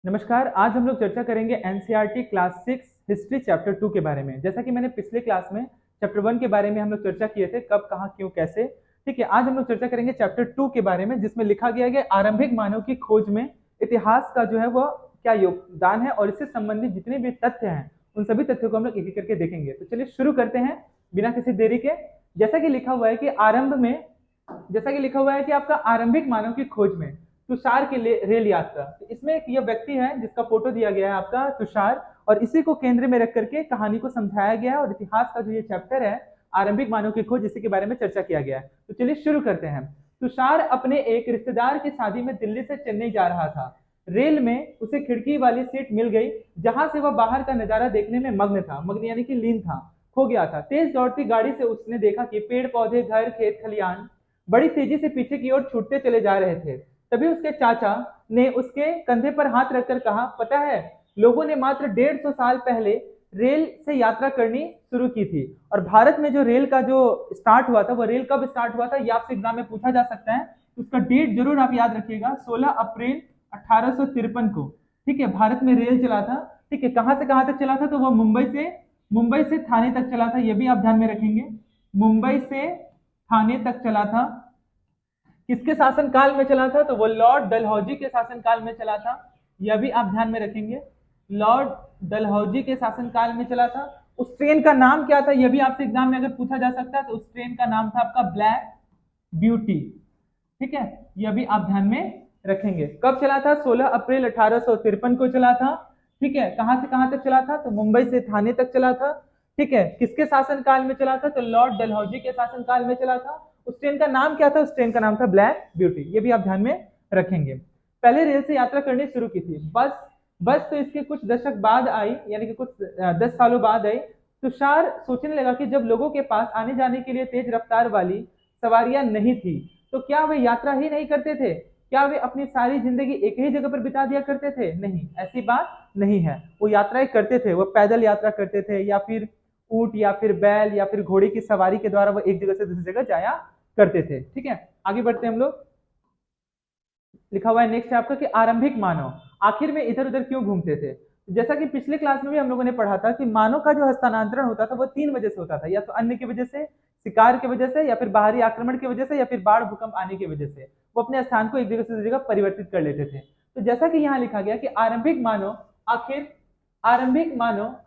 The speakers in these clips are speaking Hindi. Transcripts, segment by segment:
नमस्कार। आज हम लोग चर्चा करेंगे एनसीईआरटी क्लास 6 हिस्ट्री चैप्टर 2 के बारे में। जैसा कि मैंने पिछले क्लास में चैप्टर 1 के बारे में हम लोग चर्चा किए थे, कब कहाँ क्यों कैसे। ठीक है, आज हम लोग चर्चा करेंगे चैप्टर 2 के बारे में, जिसमें लिखा गया है कि आरंभिक मानव की खोज में इतिहास का जो है वह क्या योगदान है और इससे संबंधित जितने भी तथ्य हैं उन सभी तथ्यों को हम लोग एक एक करके देखेंगे। तो चलिए शुरू करते हैं बिना किसी देरी के। जैसा कि लिखा हुआ है कि आपका आरंभिक मानव की खोज में तुषार की रेल यात्रा। तो इसमें एक ये व्यक्ति है जिसका फोटो दिया गया है आपका तुषार, और इसी को केंद्र में रख करके कहानी को समझाया गया है और इतिहास का जो ये चैप्टर है आरंभिक मानव की खोज, इसी के बारे में चर्चा किया गया है। तो चलिए शुरू करते हैं। तुषार अपने एक रिश्तेदार की शादी में दिल्ली से चेन्नई जा रहा था। रेल में उसे खिड़की वाली सीट मिल गई, जहां से वह बाहर का नजारा देखने में मग्न यानी कि लीन था, खो गया था। तेज दौड़ती गाड़ी से उसने देखा कि पेड़ पौधे, घर, खेत खलियान बड़ी तेजी से पीछे की ओर छूटते चले जा रहे थे। तभी उसके चाचा ने उसके कंधे पर हाथ रखकर कहा, पता है, लोगों ने मात्र 150 साल पहले रेल से यात्रा करनी शुरू की थी। और भारत में जो रेल का जो स्टार्ट हुआ था, वह रेल कब स्टार्ट हुआ था, ये आपसे एग्जाम में पूछा जा सकता है। तो उसका डेट जरूर आप याद रखिएगा, 16 अप्रैल 1853 को। ठीक है, भारत में रेल चला था। ठीक है, कहां से कहां तक चला था, तो वह मुंबई से थाने तक चला था, यह भी आप ध्यान में रखेंगे। मुंबई से थाने तक चला था। किसके शासनकाल में चला था, तो वो लॉर्ड डलहौजी के शासनकाल में चला था, यह भी आप ध्यान में रखेंगे। लॉर्ड डलहौजी के शासनकाल में चला था। उस ट्रेन का नाम क्या था, यह भी आपसे एग्जाम में अगर पूछा जा सकता है, तो उस ट्रेन का नाम था आपका ब्लैक ब्यूटी। ठीक है, यह भी आप ध्यान में रखेंगे। कब चला था, 16 अप्रैल 1853 को चला था। ठीक है, कहां से कहां तक चला था, तो मुंबई से थाने तक चला था। ठीक है, किसके शासनकाल में चला था, तो लॉर्ड डलहौजी के शासनकाल में चला था। उस ट्रेन का नाम क्या था, उस ट्रेन का नाम था ब्लैक ब्यूटी, ये भी आप ध्यान में रखेंगे। पहले रेल से यात्रा करनी शुरू की थी। बस बस तो इसके कुछ दशक बाद आई, यानी कि कुछ 10 सालों बाद आई। तुषार सोचने लगा कि जब लोगों के पास आने जाने के लिए तेज रफ्तार वाली सवारियां नहीं थी, तो क्या वे यात्रा ही नहीं करते थे? क्या वे अपनी सारी जिंदगी एक ही जगह पर बिता दिया करते थे? नहीं, ऐसी बात नहीं है। वो यात्राएं करते थे, वो पैदल यात्रा करते थे, या फिर ऊंट या फिर बैल या फिर घोड़े की सवारी के द्वारा वो एक जगह से दूसरी जगह जाया करते थे। ठीक है, आगे बढ़ते हैं हम लोग। लिखा हुआ है नेक्स्ट है आपका कि आरंभिक मानव आखिर में इधर उधर क्यों घूमते थे। जैसा कि पिछले क्लास में भी हम लोगों ने पढ़ा था कि मानव का जो हस्तांतरण होता था वो 3 वजह से होता था, या तो अन्न की वजह से, शिकार की वजह से, या फिर बाहरी आक्रमण की वजह से, या फिर बाढ़ भूकंप आने की वजह से। वो अपने स्थान को एक जगह से दूसरी जगह परिवर्तित कर लेते थे। तो जैसा कि यहाँ लिखा गया कि आरंभिक मानव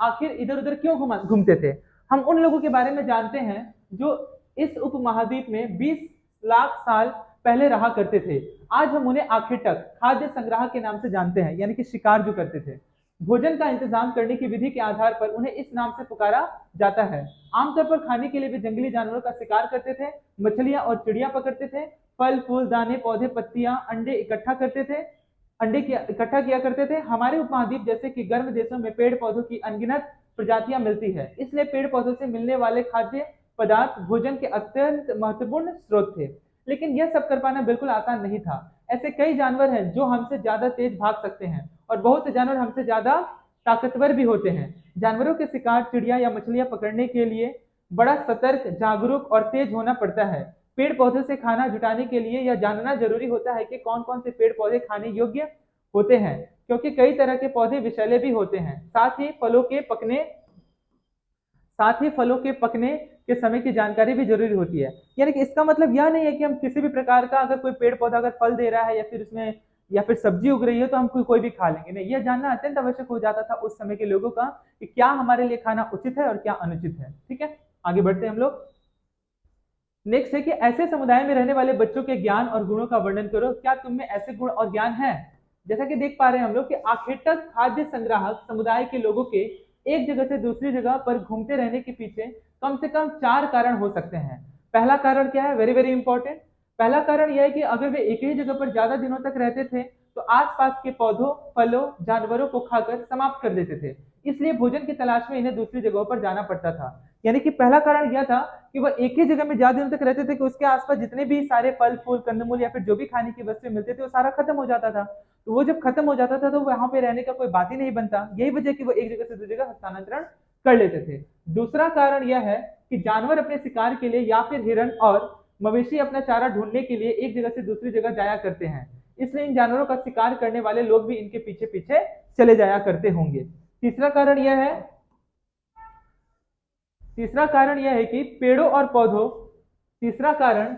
आखिर इधर उधर क्यों घूमते थे। हम उन लोगों के बारे में जानते हैं जो इस उपमहाद्वीप में 20 लाख साल पहले रहा करते थे। आज हम उन्हें आखिर तक खाद्य संग्रह के नाम से जानते हैं, यानी कि शिकार जो करते थे। भोजन का इंतजाम करने की विधि के आधार पर उन्हें इस नाम से पुकारा जाता है। आमतौर पर खाने के लिए वे जंगली जानवरों का शिकार करते थे, मछलियां और चिड़िया पकड़ते थे, फल फूल, दाने, पौधे, पत्तियां, अंडे इकट्ठा किया करते थे। हमारे उपमहाद्वीप जैसे कि गर्म देशों में पेड़ पौधों की अनगिनत प्रजातियां मिलती है, इसलिए पेड़ पौधों से मिलने वाले खाद्य पदार्थ भोजन के अत्यंत महत्वपूर्ण स्रोत थे। लेकिन यह सब कर पाना बिल्कुल आसान नहीं था। ऐसे कई जानवर हैं जो हमसे ज्यादा तेज भाग सकते हैं, और बहुत से जानवर हमसे ज्यादा ताकतवर भी होते हैं। जानवरों के शिकार, चिड़िया या मछलियां पकड़ने के लिए बड़ा सतर्क, जागरूक और तेज होना पड़ता है। पेड़ पौधों से खाना जुटाने के लिए यह जानना जरूरी होता है कि कौन कौन से पेड़ पौधे खाने योग्य होते हैं, क्योंकि कई तरह के पौधे विषैले भी होते हैं। साथ ही फलों के पकने के समय की जानकारी भी जरूरी होती है। यानी कि इसका मतलब यह नहीं है कि हम किसी भी प्रकार का, अगर कोई पेड़ पौधा अगर फल दे रहा है या फिर उसमें या फिर सब्जी उग रही है, तो हम कोई भी खा लेंगे। नहीं, यह जानना अत्यंत आवश्यक हो जाता था उस समय के लोगों का कि क्या हमारे लिए खाना उचित है और क्या अनुचित है। ठीक है, आगे बढ़ते हैं हम लोग। नेक्स्ट है कि ऐसे समुदाय में रहने वाले बच्चों के ज्ञान और गुणों का वर्णन करो। क्या तुम में ऐसे गुण और ज्ञान है? जैसा कि देख पा रहे हैं हम लोग कि आखिर तक खाद्य संग्राहक समुदाय के लोगों के एक जगह से दूसरी जगह पर घूमते रहने के पीछे कम से कम 4 कारण हो सकते हैं। पहला कारण क्या है, वेरी वेरी इंपॉर्टेंट। पहला कारण यह है कि अगर वे एक ही जगह पर ज्यादा दिनों तक रहते थे, तो आसपास के पौधों, फलों, जानवरों को खाकर समाप्त कर देते थे। इसलिए भोजन की तलाश में इन्हें दूसरी जगहों पर जाना पड़ता था। यानी कि पहला कारण यह था कि वह एक ही जगह में ज्यादा दिनों तक रहते थे कि उसके आसपास जितने भी सारे फल फूल, कंदमूल या फिर जो भी खाने की वस्तुएं मिलते थे, वो सारा खत्म हो जाता था। तो वो जब खत्म हो जाता था तो वहां पे रहने का कोई बात ही नहीं बनता। यही वजह कि वो एक जगह से दूसरी जगह हस्तांतरण कर लेते थे। दूसरा कारण यह है कि जानवर अपने शिकार के लिए या फिर हिरण और मवेशी अपना चारा ढूंढने के लिए एक जगह से दूसरी जगह जाया करते हैं। इसलिए इन जानवरों का शिकार करने वाले लोग भी इनके पीछे पीछे चले जाया करते होंगे। तीसरा कारण यह है तीसरा कारण यह है कि पेड़ों और पौधों तीसरा कारण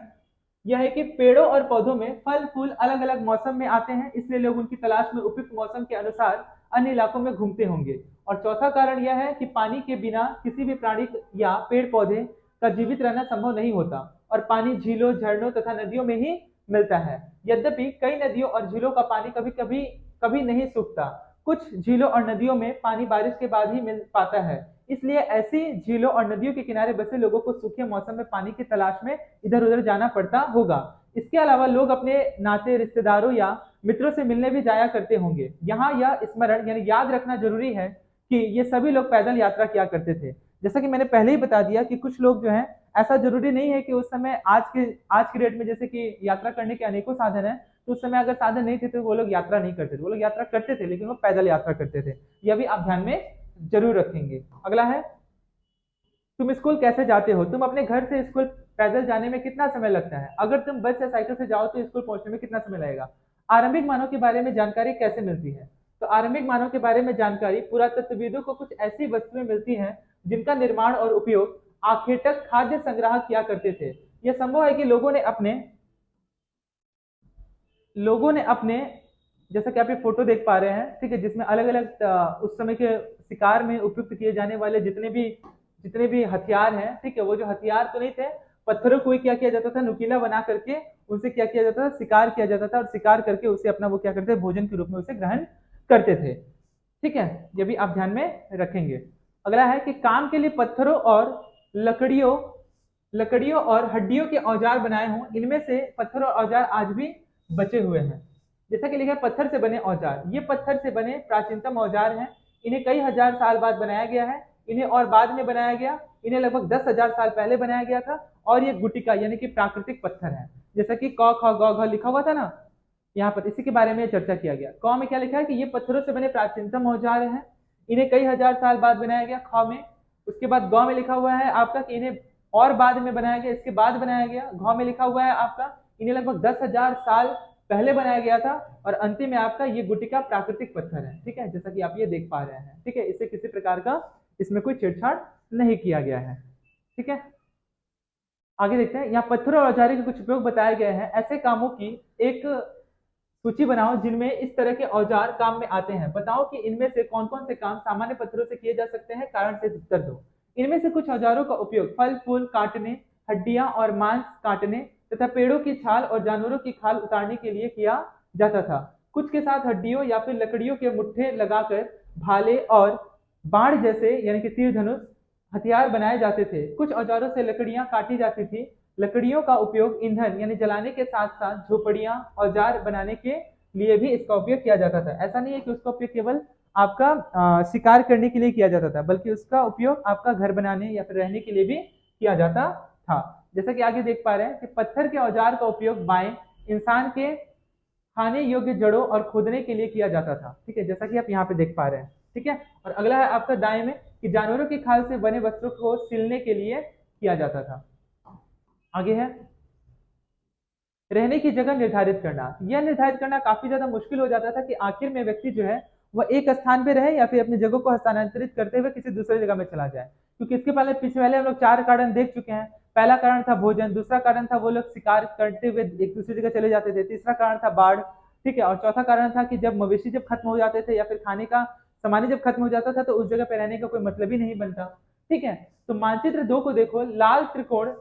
यह है कि पेड़ों और पौधों में फल फूल अलग अलग मौसम में आते हैं, इसलिए लोग उनकी तलाश में उपयुक्त मौसम के अनुसार अन्य इलाकों में घूमते होंगे। और चौथा कारण यह है कि पानी के बिना किसी भी प्राणी या पेड़ पौधे का जीवित रहना संभव नहीं होता और पानी झीलों झरनों तथा नदियों में ही मिलता है। यद्यपि कई नदियों और झीलों का पानी कभी कभी कभी नहीं सूखता, कुछ झीलों और नदियों में पानी बारिश के बाद ही मिल पाता है, इसलिए ऐसी झीलों और नदियों के किनारे बसे लोगों को सूखे मौसम में पानी की तलाश में इधर उधर जाना पड़ता होगा। इसके अलावा लोग अपने नाते रिश्तेदारों या मित्रों से मिलने भी जाया करते होंगे। यहाँ यह स्मरण यानी याद रखना जरूरी है कि ये सभी लोग पैदल यात्रा किया करते थे। जैसा कि मैंने पहले ही बता दिया कि कुछ लोग जो है, ऐसा जरूरी नहीं है कि उस समय आज के डेट में जैसे कि यात्रा करने के अनेकों साधन है, तो उस समय अगर साधन नहीं थे तो वो लोग यात्रा नहीं करते थे, वो लोग यात्रा करते थे लेकिन वो पैदल यात्रा करते थे। यह भी आप ध्यान में जरूर रखेंगे। अगला है, तुम स्कूल कैसे जाते हो? तुम अपने घर से स्कूल पैदल जाने में कितना समय लगता है? अगर तुम बस या साइकिल से जाओ तो स्कूल पहुंचने में कितना समय लगेगा? आरंभिक मानव के बारे में जानकारी कैसे मिलती है? तो आरंभिक मानव के बारे में जानकारी पुरातत्वविदों को कुछ ऐसी वस्तुएं मिलती हैं जिनका निर्माण और उपयोग आखेटक खाद्य संग्रह किया करते थे। यह संभव है कि लोगों ने अपने जैसा कि आप ये फोटो देख पा रहे हैं, ठीक है, जिसमें अलग अलग उस समय के शिकार में उपयुक्त किए जाने वाले जितने भी हथियार हैं, ठीक है, वो जो हथियार तो नहीं थे, पत्थरों को ही क्या किया जाता था, नुकीला बना करके उनसे क्या किया जाता था, शिकार किया जाता था और शिकार करके उसे अपना वो क्या करते थे, भोजन के रूप में उसे ग्रहण करते थे। ठीक है, ये भी आप ध्यान में रखेंगे। अगला है कि काम के लिए पत्थरों और लकड़ियों और हड्डियों के औजार बनाए हों, इनमें से पत्थर और औजार आज भी बचे हुए हैं। जैसा कि लिखा है पत्थर से बने औजार, ये पत्थर से बने प्राचीनतम औजार हैं। इन्हें कई हजार साल बाद बनाया गया है, इन्हें और बाद में बनाया गया, इन्हें लगभग 10,000 साल पहले बनाया गया था। और ये गुटिका यानी कि प्राकृतिक पत्थर है, जैसा कि क ख ग घ लिखा हुआ था ना, यहाँ पर इसी के बारे में चर्चा किया गया। क में क्या लिखा है कि ये पत्थरों से बने प्राचीनतम औजार हैं, इन्हें कई हजार साल बाद बनाया गया। ख में उसके बाद ग में लिखा हुआ है आपका कि इन्हें और बाद में बनाया गया, इसके बाद बनाया गया। घ में लिखा हुआ है आपका इन्हें लगभग 10,000 साल पहले बनाया गया था। और अंतिम में आपका ये गुटिका प्राकृतिक पत्थर है। ठीक है, जैसा कि आप ये देख पा रहे हैं। ठीक है, इससे किसी प्रकार का इसमें कोई छेड़छाड़ नहीं किया गया है। ठीक है, आगे देखते हैं। यहाँ पत्थरों और औजारों के कुछ उपयोग बताए गए हैं। ऐसे कामों की एक सूची बनाओ जिनमें इस तरह के औजार काम में आते हैं। बताओ कि इनमें से कौन कौन से काम सामान्य पत्थरों से किए जा सकते हैं, कारण से उत्तर दो। इनमें से कुछ औजारों का उपयोग फल फूल काटने, हड्डियां और मांस काटने तथा पेड़ों की छाल और जानवरों की खाल उतारने के लिए किया जाता था। कुछ के साथ हड्डियों या फिर लकड़ियों के मुट्ठे लगाकर भाले और बाण जैसे यानी कि तीर धनुष हथियार बनाए जाते थे। कुछ औजारों से लकड़ियां काटी जाती थी। लकड़ियों का उपयोग ईंधन यानी जलाने के साथ साथ झोपड़ियां औजार बनाने के लिए भी इसका उपयोग किया जाता था। ऐसा नहीं है कि उसका उपयोग केवल आपका शिकार करने के लिए किया जाता था, बल्कि उसका उपयोग आपका घर बनाने या फिर रहने के लिए भी किया जाता था। जैसा कि आगे देख पा रहे हैं कि पत्थर के औजार का उपयोग बाएं इंसान के खाने योग्य जड़ों और खोदने के लिए किया जाता था। ठीक है, जैसा कि आप यहाँ पे देख पा रहे हैं। ठीक है, और अगला है आपका दाएं में कि जानवरों की खाल से बने वस्त्रों को सिलने के लिए किया जाता था। आगे है रहने की जगह निर्धारित करना। यह निर्धारित करना काफी ज्यादा मुश्किल हो जाता था कि आखिर में व्यक्ति जो है वह एक स्थान पे रहे या फिर अपनी जगह को हस्तांतरित करते हुए किसी दूसरी जगह में चला जाए। क्योंकि इसके पहले हम लोग 4 कारण देख चुके हैं। पहला कारण था भोजन, दूसरा कारण था वो लोग शिकार करते हुए एक दूसरी जगह चले जाते थे, तीसरा कारण था बाढ़, ठीक है, और चौथा कारण था कि जब मवेशी जब खत्म हो जाते थे या फिर खाने का सामान जब खत्म हो जाता था तो उस जगह पे रहने का कोई मतलब ही नहीं बनता। ठीक है, तो मानचित्र 2 को देखो, लाल त्रिकोण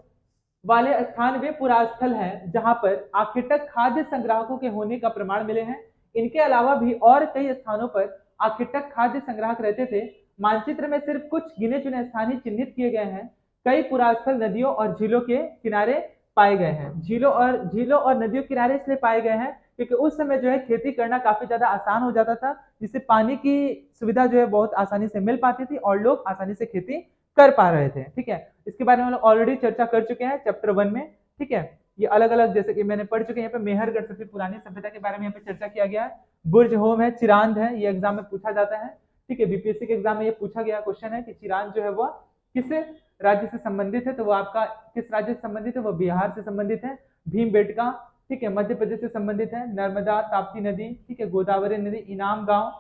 वाले स्थान वे पुरास्थल हैं जहां पर आखिरतक खाद्य संग्राहकों के होने का प्रमाण मिले हैं। इनके अलावा भी और कई स्थानों पर आखिरतक खाद्य संग्राहक रहते थे। मानचित्र में सिर्फ कुछ गिने चुने स्थान ही चिन्हित किए गए हैं। कई पुरास्थल नदियों और झीलों के किनारे पाए गए हैं। झीलों और नदियों के किनारे इसलिए पाए गए हैं क्योंकि उस समय जो है खेती करना काफी ज्यादा आसान हो जाता था, जिससे पानी की सुविधा जो है बहुत आसानी से मिल पाती थी और लोग आसानी से खेती कर पा रहे थे। ठीक है, इसके बारे में हम लोग ऑलरेडी चर्चा कर चुके हैं चैप्टर 1 में। ठीक है, ये अलग अलग जैसे कि मैंने पढ़ चुके हैं। यहाँ पे मेहरगढ़ सबसे पुरानी सभ्यता के बारे में यहाँ पे चर्चा किया गया है। बुर्ज होम है, चिरांद है, ये एग्जाम में पूछा जाता है। ठीक है, बीपीएससी के एग्जाम में ये पूछा गया क्वेश्चन है कि चिरांद जो है वो किस राज्य से संबंधित है, तो वो आपका किस राज्य से संबंधित है, वो बिहार से संबंधित है। भीमबेटका ठीक है, मध्य प्रदेश से संबंधित है। नर्मदा, ताप्ती नदी, ठीक है, गोदावरी नदी, इनाम गांव,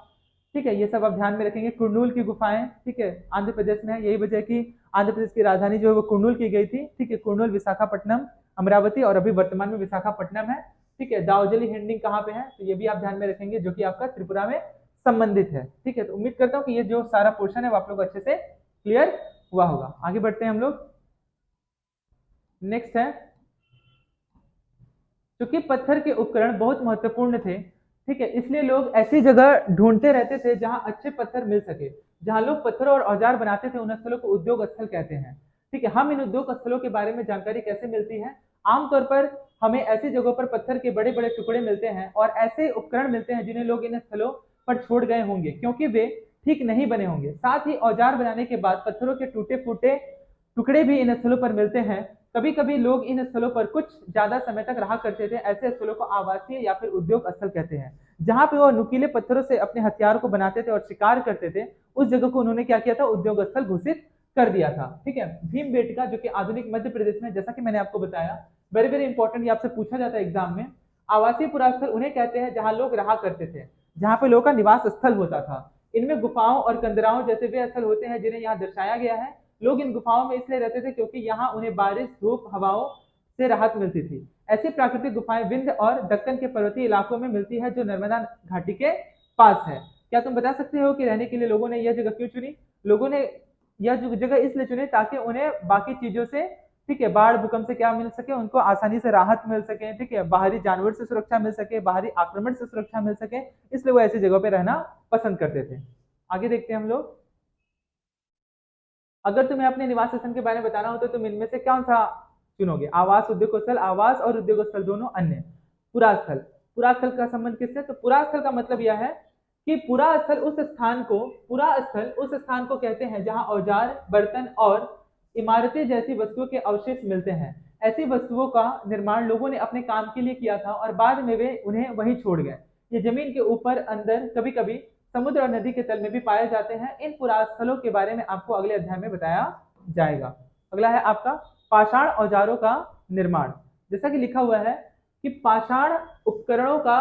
ठीक है, ये सब आप ध्यान में रखेंगे। कुर्नूल की गुफाएं, ठीक है, आंध्र प्रदेश में है। यही वजह है कि आंध्र प्रदेश की राजधानी जो है वो कुर्नूल की गई थी, ठीक है। कुर्नूल, विशाखापट्टनम, अमरावती और अभी वर्तमान में विशाखापट्टनम है, ठीक है। दाउजली हिंडिंग कहाँ पे है, तो ये भी आप ध्यान में रखेंगे, जो कि आपका त्रिपुरा में संबंधित है, ठीक है। तो उम्मीद करता हूँ कि ये जो सारा पोर्शन है वो आप लोग अच्छे से क्लियर हुआ होगा। आगे बढ़ते हैं हम लोग। नेक्स्ट है, क्योंकि पत्थर के उपकरण बहुत महत्वपूर्ण थे, ठीक है, इसलिए लोग ऐसी जगह ढूंढते रहते थे जहां अच्छे पत्थर मिल सके। जहां लोग पत्थर और औजार बनाते थे उन स्थलों को उद्योग स्थल कहते हैं, ठीक है। हम इन उद्योग स्थलों के बारे में जानकारी कैसे मिलती है? आमतौर पर हमें ऐसी जगहों पर पत्थर के बड़े बड़े टुकड़े मिलते हैं और ऐसे उपकरण मिलते हैं जिन्हें लोग इन स्थलों पर छोड़ गए होंगे क्योंकि वे ठीक नहीं बने होंगे। साथ ही औजार बनाने के बाद पत्थरों के टूटे फूटे टुकड़े भी इन स्थलों पर मिलते हैं। कभी कभी लोग इन स्थलों पर कुछ ज्यादा समय तक रहा करते थे। ऐसे स्थलों को आवासीय या फिर उद्योग स्थल कहते हैं। जहां पे वो नुकीले पत्थरों से अपने हथियार को बनाते थे और शिकार करते थे, उस जगह को उन्होंने क्या किया था? उद्योग स्थल घोषित कर दिया था, ठीक है। भीमबेटका, जो कि आधुनिक मध्य प्रदेश में, जैसा कि मैंने आपको बताया, वेरी वेरी इंपॉर्टेंट, ये आपसे पूछा जाता है एग्जाम में। आवासीय पुरास्थल उन्हें कहते हैं जहां लोग रहा करते थे, जहां पे लोगों का निवास स्थल होता था। इनमें गुफाओं और कंदराओं जैसे वे स्थल होते हैं जिन्हें यहाँ दर्शाया गया है। लोग इन गुफाओं में इसलिए रहते थे क्योंकि यहाँ उन्हें बारिश, धूप, हवाओं से राहत मिलती थी। ऐसी प्राकृतिक गुफाएं विंध्य और दक्कन के पर्वतीय इलाकों में मिलती है जो नर्मदा घाटी के पास है। क्या तुम बता सकते हो कि रहने के लिए लोगों ने यह जगह क्यों चुनी? लोगों ने यह जगह इसलिए चुनी ताकि उन्हें बाकी चीजों से, ठीक है, बाढ़, भूकंप से क्या मिल सके? उनको आसानी से राहत मिल सके, ठीक है, बाहरी जानवर से सुरक्षा मिल सके, बाहरी आक्रमण से सुरक्षा मिल सके, इसलिए वो ऐसी जगहों पर रहना पसंद करते थे। आगे देखते हैं हम लोग। अगर तुम्हें अपने निवास स्थान के बारे में बताना हो तो तुम इनमें से कौन सा चुनोगे? आवास, उद्योग स्थल, आवास और उद्योग स्थल दोनों अन्य। पुरास्थल, पुरास्थल का संबंध किससे? तो पुरास्थल का मतलब यह है कि पुरास्थल उस स्थान को, पुरास्थल उस स्थान को कहते हैं जहां औजार, बर्तन और इमारतें जैसी वस्तुओं के अवशेष मिलते हैं। ऐसी वस्तुओं का निर्माण लोगों ने अपने काम के लिए किया था और बाद में वे उन्हें वहीं छोड़ गए। ये जमीन के ऊपर, अंदर, कभी कभी समुद्र और नदी के तल में भी पाए जाते हैं। इन पुरास्थलों के बारे में आपको अगले अध्याय में बताया जाएगा। अगला है आपका पाषाण औजारों का निर्माण। जैसा कि लिखा हुआ है कि पाषाण उपकरणों का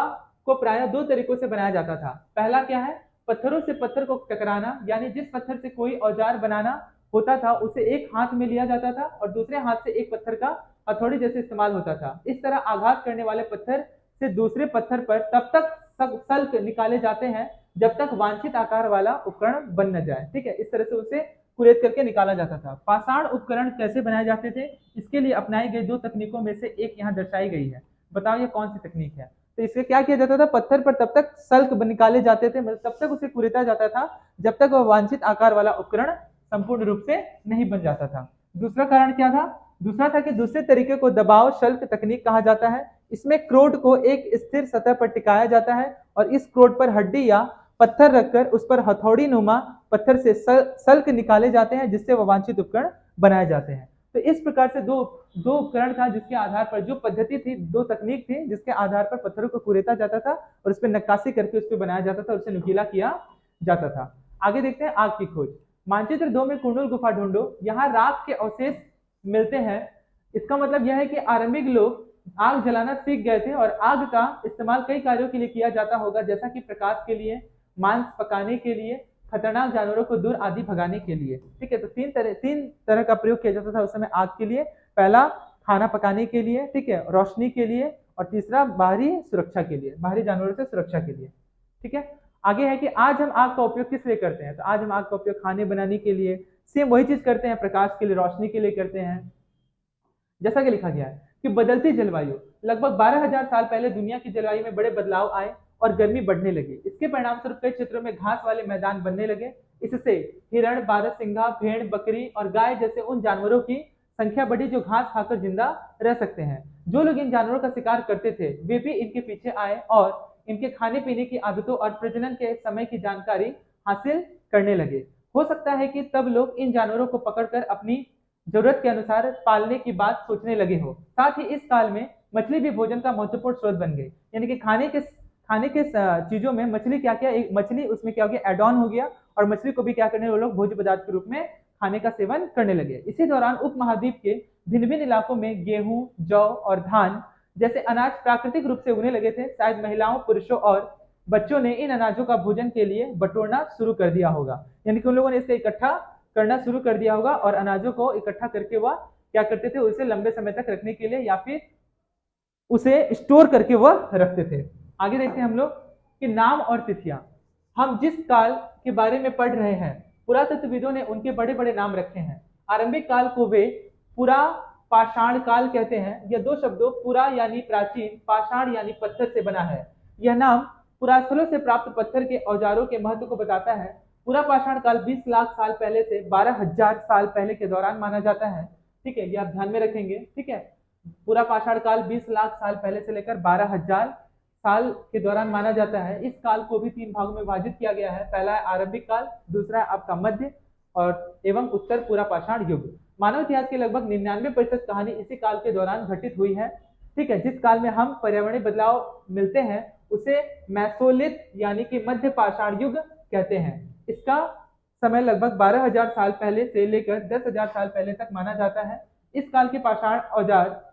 को प्रायः दो तरीकों से बनाया जाता था। पहला क्या है? पत्थरों से पत्थर को टकराना, यानी जिस पत्थर से कोई औजार बनाना होता था उसे एक हाथ में लिया जाता था और दूसरे हाथ से एक पत्थर का हथौड़ी जैसे इस्तेमाल होता था। इस तरह आघात करने वाले पत्थर से दूसरे पत्थर पर तब तक सल्क निकाले जाते हैं जब तक वांछित आकार वाला उपकरण बन न जाए, ठीक है। इस तरह से उसे कुरेद करके निकाला जाता था। पाषाण उपकरण कैसे बनाए जाते थे? इसके लिए अपनाई गई दो तकनीकों में से एक यहाँ दर्शाई गई है। बताओ ये कौन सी तकनीक है? तो इससे क्या किया जाता था? पत्थर पर तब तक सल्क निकाले जाते थे, मतलब तब तक उसे कुरेदा जाता था जब तक वह वांछित आकार वाला उपकरण संपूर्ण रूप से नहीं बन जाता था। दूसरा कारण क्या था? दूसरा था कि दूसरे तरीके को दबाव शल्क तकनीक कहा जाता है। इसमें क्रोड को एक स्थिर सतह पर टिकाया जाता है और इस क्रोड पर हड्डी या पत्थर रखकर उस पर हथौड़ी नुमा पत्थर से सल्क निकाले जाते हैं जिससे वांछित उपकरण बनाए जाते हैं। तो इस प्रकार से दो दो उपकरण था जिसके आधार पर, जो पद्धति थी, दो तकनीक थी जिसके आधार पर पत्थरों को कुरेदा जाता था और उस पर नक्काशी करके उस पर बनाया जाता था और उसे नुकीला किया जाता था। आगे देखते हैं आग की खोज। मानचित्र 2 में कुंडल गुफा ढूंढो। यहाँ राख के अवशेष मिलते हैं। इसका मतलब यह है कि आरंभिक लोग आग जलाना सीख गए थे और आग का इस्तेमाल कई कार्यों के लिए किया जाता होगा, जैसा कि प्रकाश के लिए, मांस पकाने के लिए, खतरनाक जानवरों को दूर आदि भगाने के लिए, ठीक है। तो तीन तरह का प्रयोग किया जाता था उस समय आग के लिए। पहला खाना पकाने के लिए, ठीक है, रोशनी के लिए, और तीसरा बाहरी सुरक्षा के लिए, बाहरी जानवरों से सुरक्षा के लिए, ठीक है। आगे है कि आज हम आग का उपयोग किस लिए करते हैं? तो आज हम आग का उपयोग खाने बनाने के लिए, सेम वही चीज करते हैं, प्रकाश के लिए, रोशनी के लिए करते हैं। जैसा कि लिखा गया है कि बदलती जलवायु, लगभग 12,000 साल पहले दुनिया की जलवायु में बड़े बदलाव आए और गर्मी बढ़ने लगी। इसके परिणाम स्वरूप कई क्षेत्रों में घास वाले मैदान बनने लगे। इससे हिरण, बारहसिंगा, भेड़, बकरी और गाय जैसे उन जानवरों की संख्या बढ़ी जो घास खाकर जिंदा रह सकते हैं। जो लोग इन जानवरों का शिकार करते थे वे भी इनके पीछे आए और इनके खाने पीने की आदतों और प्रजनन के समय की जानकारी हासिल करने लगे। हो सकता है कि तब लोग इन जानवरों को पकड़कर अपनी जरूरत के अनुसार पालने की बात सोचने लगे हो। साथ ही इस काल में मछली भी भोजन का महत्वपूर्ण स्रोत बन गई, यानी कि खाने के चीजों में मछली क्या क्या, एक मछली उसमें क्या हो गया, एड ऑन हो गया और मछली को भी क्या करने वो लोग भोज्य पदार्थ के रूप में खाने का सेवन करने लगे। इसी दौरान उपमहाद्वीप के भिन्न भिन्न इलाकों में गेहूं, जौ और धान जैसे अनाज प्राकृतिक रूप से उगने लगे थे, शायद महिलाओं, पुरुषों और बच्चों ने इन अनाजों का भोजन के लिए बटोरना शुरू कर दिया होगा। यानी कि उन लोगों ने इसे इकट्ठा करना शुरू कर दिया होगा और अनाजों को इकट्ठा करके वह क्या करते थे, उसे लंबे समय तक रखने के लिए या फिर उसे स्टोर करके वह रखते थे। आगे देखते हैं हम लोग कि नाम और तिथियां। हम जिस काल के बारे में पढ़ रहे हैं, पुरातत्वविदों ने उनके बड़े बड़े नाम रखे हैं। आरंभिक काल को वे पुरा पाषाण काल कहते हैं। यह दो शब्दों पुरा यानी प्राचीन, पाषाण यानी पत्थर से बना है। यह नाम पुरास्थलों से प्राप्त पत्थर के औजारों के महत्व को बताता है। पूरा पाषाण काल 20 लाख साल पहले से 12,000 साल पहले के दौरान माना जाता है। ठीक है, ये आप ध्यान में रखेंगे। ठीक है, पूरा पाषाण काल 20 लाख साल पहले से लेकर 12,000 साल के दौरान माना जाता है। इस काल को भी 3 भागों में विभाजित किया गया है। पहला है आरंभिक काल, दूसरा है आपका मध्य और एवं उत्तर पूरा पाषाण युग। मानव इतिहास की लगभग 99% कहानी इसी काल के दौरान घटित हुई है। ठीक है, जिस काल में हम पर्यावरणीय बदलाव मिलते हैं उसे मैसोलिथ यानी कि मध्य पाषाण युग कहते हैं। इसका समय लगभग 12,000 साल पहले से लेकर 10,000 साल पहले तक माना जाता है। इस काल के पाषाण औजार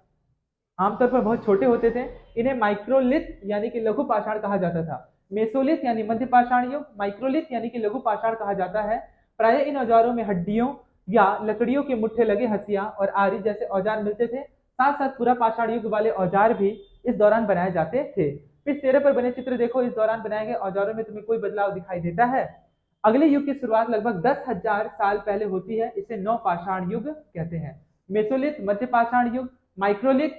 आमतौर पर बहुत छोटे होते थे। इन्हें माइक्रोलिथ यानी कि लघु पाषाण कहा जाता था। मेसोलिथ यानी मध्य पाषाण युग, माइक्रोलिथ यानी कि लघु पाषाण कहा जाता है। प्राय इन औजारों में हड्डियों या लकड़ियों के मुट्ठे लगे हंसिया और आरी जैसे औजार मिलते थे। साथ साथ पूरा पाषाण युग वाले औजार भी इस दौरान बनाए जाते थे। इस 13 पर बने चित्र देखो, इस दौरान बनाए गए औजारों में तुम्हें कोई बदलाव दिखाई देता है? अगले युग की शुरुआत लगभग 10,000 साल पहले होती है। इसे नौ पाषाण युग कहते हैं। मेसोलिथ मध्य पाषाण युग, माइक्रोलिथ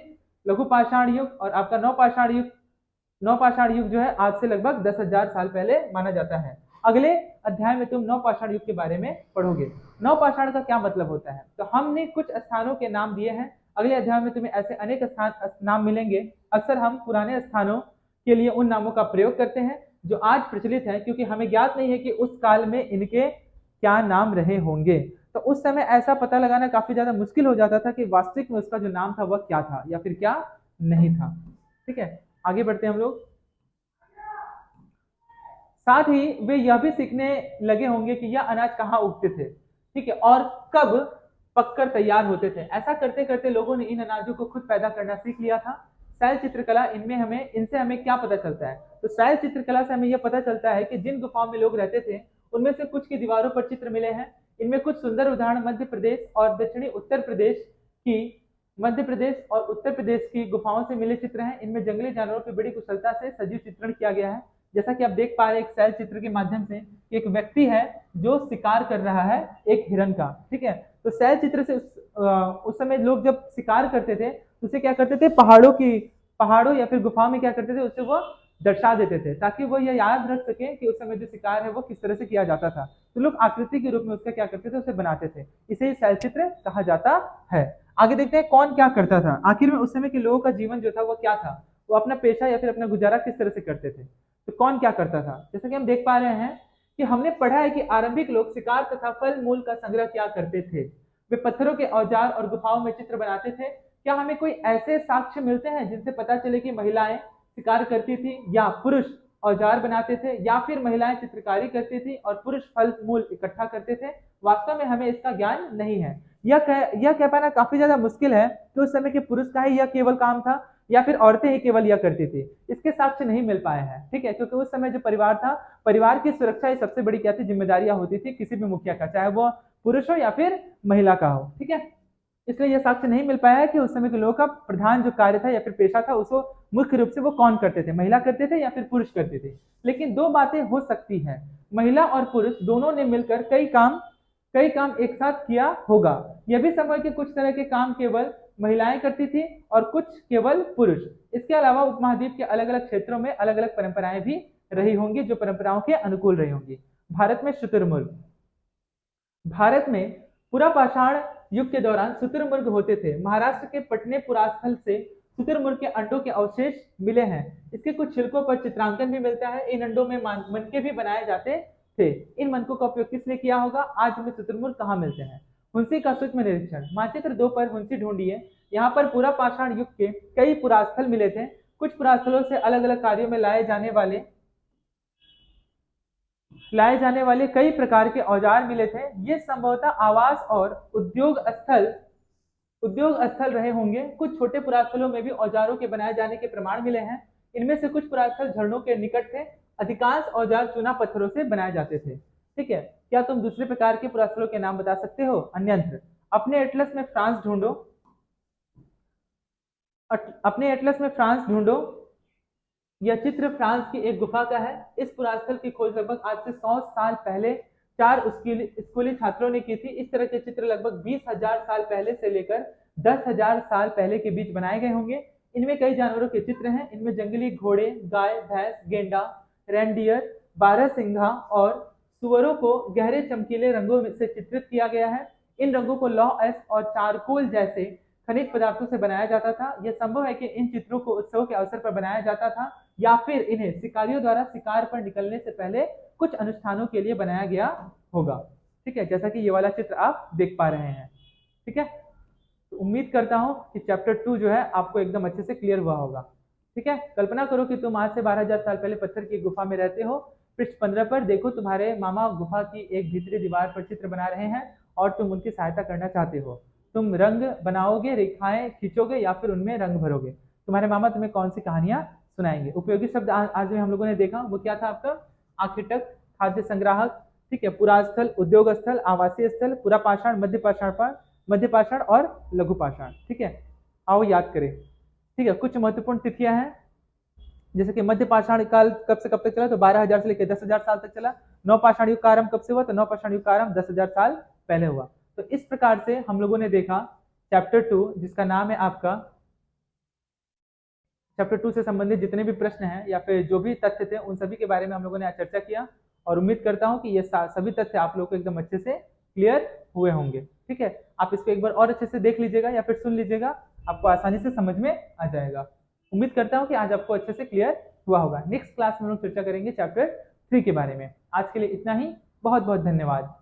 लघु पाषाण युग और आपका नौ पाषाण युग जो है आज से लगभग 10,000 साल पहले माना जाता है। अगले अध्याय में तुम नौ पाषाण युग के बारे में पढ़ोगे। नौ पाषाण का क्या मतलब होता है, तो हमने कुछ स्थानों के नाम दिए हैं। अगले अध्याय में तुम्हें ऐसे अनेक स्थान नाम मिलेंगे। अक्सर हम पुराने स्थानों के लिए उन नामों का प्रयोग करते हैं जो आज प्रचलित है, क्योंकि हमें ज्ञात नहीं है कि उस काल में इनके क्या नाम रहे होंगे। तो उस समय ऐसा पता लगाना काफी ज्यादा मुश्किल हो जाता था कि वास्तविक में उसका जो नाम था वह क्या था या फिर क्या नहीं था। ठीक है, आगे बढ़ते हैं हम लोग। साथ ही वे यह भी सीखने लगे होंगे कि यह अनाज कहाँ उगते थे, ठीक है, और कब पककर तैयार होते थे। ऐसा करते करते लोगों ने इन अनाजों को खुद पैदा करना सीख लिया था। शैल चित्रकला इनसे हमें क्या पता चलता है, तो शैल चित्रकला से हमें यह पता चलता है कि जिन गुफाओं में लोग रहते थे उनमें से कुछ की दीवारों पर चित्र मिले हैं। इनमें कुछ सुंदर उदाहरण मध्य प्रदेश और दक्षिणी मध्य प्रदेश और उत्तर प्रदेश की गुफाओं से मिले चित्र हैं। इनमें जंगली जानवरों की बड़ी कुशलता से सजीव चित्रण किया गया है। जैसा कि आप देख पा रहे हैं एक शैल चित्र के माध्यम से एक व्यक्ति है जो शिकार कर रहा है एक हिरन का। ठीक है, तो शैल चित्र से उस समय लोग जब शिकार करते थे तो उसे क्या करते थे, पहाड़ों या फिर गुफाओं में क्या करते थे, उसे वो दर्शा देते थे ताकि वो यह याद रख सके कि उस समय जो शिकार है वो किस तरह से किया जाता था। तो लोग आकृति के रूप में उसका क्या करते थे, उसे बनाते थे। इसे शैल चित्र कहा जाता है। आगे देखते हैं कौन क्या करता था। आखिर में उस समय के लोगों का जीवन जो था वो क्या था, वो अपना पेशा या फिर अपना गुजारा किस तरह से करते थे। तो कौन क्या करता था, जैसा कि हम देख पा रहे हैं कि हमने पढ़ा है कि आरंभिक लोग शिकार तथा फल मूल का संग्रह क्या करते थे। वे पत्थरों के औजार और गुफाओं में चित्र बनाते थे। क्या हमें कोई ऐसे साक्ष्य मिलते हैं जिनसे पता चले कि महिलाएं शिकार करती थी या पुरुष औजार बनाते थे, या फिर महिलाएं चित्रकारी करती थी और पुरुष फल मूल इकट्ठा करते थे? वास्तव में हमें इसका ज्ञान नहीं है। यह कह पाना काफी ज्यादा मुश्किल है कि उस समय के पुरुष का ही यह केवल काम था या फिर औरतें ही केवल यह करती थी। इसके साक्ष्य नहीं मिल पाए हैं। ठीक है, क्योंकि उस समय जो परिवार था, परिवार की सुरक्षा ही सबसे बड़ी क्या थी, जिम्मेदारियां होती थी किसी भी मुखिया का, चाहे वो पुरुष हो या फिर महिला का हो। ठीक है, इसलिए यह साक्ष्य नहीं मिल पाया है कि उस समय के लोगों का प्रधान जो कार्य था या फिर पेशा था उसको मुख्य रूप से वो कौन करते थे, महिला करते थे या फिर पुरुष करते थे। लेकिन दो बातें हो सकती है, महिला और पुरुष दोनों ने मिलकर कई काम एक साथ किया होगा। यह भी संभव है कि कुछ तरह के काम केवल महिलाएं करती थी और कुछ केवल पुरुष। इसके अलावा उपमहाद्वीप के अलग अलग क्षेत्रों में अलग अलग परंपराएं भी रही होंगी जो परंपराओं के अनुकूल रही होंगी। भारत में पुरापाषाण युग के दौरान शुतुरमुर्ग होते थे। महाराष्ट्र के पटने पुरास्थल से शुतुरमुर्ग के अंडों के अवशेष मिले हैं। इसके कुछ छिलकों पर चित्रांकन भी मिलता है। इन अंडों में मनके भी बनाए जाते थे। इन मनकों का उपयोग किस लिए किया होगा? आज हमें शुतुरमुर्ग कहाँ मिलते हैं? हुंसी का सूक्ष्म निरीक्षण। मानचित्र 2 पर हुंसी ढूंढिए। यहाँ पर पुरापाषाण युग के कई पुरास्थल मिले थे। कुछ पुरास्थलों से अलग अलग कार्यों में लाए जाने वाले कई प्रकार के औजार मिले थे। ये संभवतः आवास और उद्योग स्थल रहे होंगे। कुछ छोटे पुरास्थलों में भी औजारों के बनाए जाने के प्रमाण मिले हैं। इनमें से कुछ पुरास्थल झरनों के निकट थे। अधिकांश औजार चूना पत्थरों से बनाए जाते थे। ठीक है, क्या तुम दूसरे प्रकार के पुरास्थलों के नाम बता सकते हो? अन्यंत्र। अपने एटलस में फ्रांस ढूंढो। अपने एटलस में फ्रांस ढूंढो। यह चित्र फ्रांस की एक गुफा का है। इस पुरास्थल की खोज लगभग आज से 100 साल पहले 4 स्कूली छात्रों ने की थी। इस तरह के चित्र लगभग 20,000 साल पहले से लेकर 10,000 साल पहले के बीच बनाए गए होंगे। इनमें कई जानवरों के चित्र हैं। इनमें जंगली घोड़े, गाय, भैंस, गेंडा, रेंडियर, बारहसिंघा और सुअरों को गहरे चमकीले रंगों से चित्रित किया गया है। इन रंगों को लौह एस और चारकोल जैसे खनिज पदार्थों से बनाया जाता था। यह संभव है कि इन चित्रों को उत्सव के अवसर पर बनाया जाता था या फिर इन्हें शिकारियों द्वारा शिकार पर निकलने से पहले कुछ अनुष्ठानों के लिए बनाया गया होगा। ठीक है, जैसा कि ये वाला चित्र आप देख पा रहे हैं। ठीक है, तो उम्मीद करता हूं कि चैप्टर 2 जो है आपको एकदम अच्छे से क्लियर हुआ होगा। ठीक है, कल्पना करो कि तुम आज से 12,000 साल पहले पत्थर की गुफा में रहते हो। पृष्ठ 15 पर देखो, तुम्हारे मामा गुफा की एक भीतरी दीवार पर चित्र बना रहे हैं और तुम उनकी सहायता करना चाहते हो। तुम रंग बनाओगे, रेखाएं खींचोगे या फिर उनमें रंग भरोगे। तुम्हारे मामा तुम्हें कौन सी कहानियां सुनाएंगे? उपयोगी शब्द आज में हम लोगों ने देखा, वो क्या था आपका? आर्किटेक्ट, खाद्य संग्राहक, ठीक है, पुरास्थल, उद्योग स्थल, आवासीय स्थल, पुरा पाषाण, मध्य पाषाण और लघु पाषाण। ठीक है, आओ याद करें। ठीक है, कुछ महत्वपूर्ण तिथियां हैं, जैसे कि मध्य पाषाण काल कब से कब तक चला? तो 12,000 से लेकर 10,000 साल तक चला। नव पाषाण युग का आरंभ कब से हुआ? तो नव पाषाण युग का आरंभ 10,000 साल पहले हुआ। तो इस प्रकार से हम लोगों ने देखा चैप्टर 2, जिसका नाम है आपका, चैप्टर 2 से संबंधित जितने भी प्रश्न हैं या फिर जो भी तथ्य थे उन सभी के बारे में हम लोगों ने आज चर्चा किया और उम्मीद करता हूं कि ये सभी तथ्य आप लोगों को एकदम अच्छे से क्लियर हुए होंगे। ठीक है, आप इसको एक बार और अच्छे से देख लीजिएगा या फिर सुन लीजिएगा, आपको आसानी से समझ में आ जाएगा। उम्मीद करता हूं कि आज आपको अच्छे से क्लियर हुआ होगा। नेक्स्ट क्लास में हम लोग चर्चा करेंगे चैप्टर 3 के बारे में। आज के लिए इतना ही। बहुत बहुत धन्यवाद।